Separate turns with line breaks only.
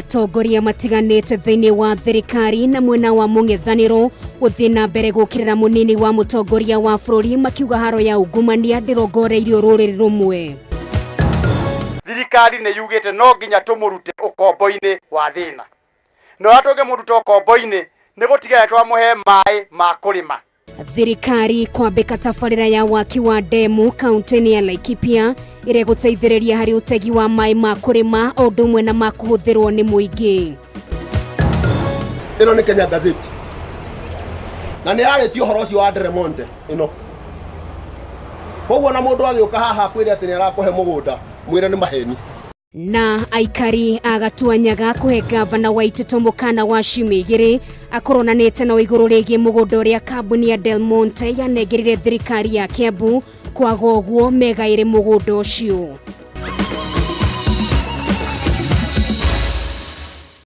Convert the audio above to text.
Atongoria matiganite thiini wa thirikari na mwena wa mung'ethaniro guthii na mbere gukirira munini wa mutongoria wa bururi makiuga haro ya ungumania ndirongoreirio ruriri rumwe.
Thirikari ne yugite no nginya tumurute ukombo-ini wa thina. No atoge muruta ukombo-ini ni gutigera twamuhe mai ma kurima.
Thirikari kwambika tabarira ya waki wa demu kaunti-ini ya Laikipia ire guteithiriria hari utegi wa mai ma kurima o ndumwe na makuhuthirwo ni muingi.
Ino ni Kenya Gazeti na ni aretio horo cio wa Deremonte ino koguo na mundu agioka haha kwire ati ni arakuhe mugunda mwire ni maheni.
Na aikari agatuanyaga kuhe gavana wa Iteto mukana wa Shimigiri akoronanite na iguru rigie mugunda uria kambuni ya Del Monte yanengerire thirikari ya Kiambu kwaga uguo megaire mugunda ucio.